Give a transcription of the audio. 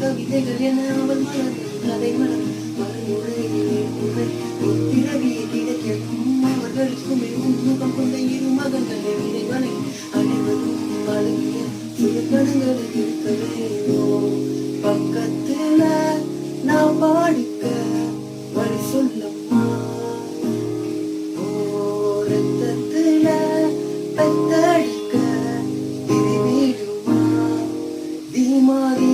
கவிதைகள் என அவள் மலர் கதை மலர் பிறவியை கிடைக்கும் அவர்களுக்கும் முகம் கொண்ட இரு மகன்கள் இறைவனை அனைவரும் பழகிய சுயக்கணங்களை இருக்க வேண்டும். பக்கத்துல நான் பாடிக்க வழி சொல்லம்மா. ரத்தத்துல பெத்தடிக்க இது வீடுமா தீமாறி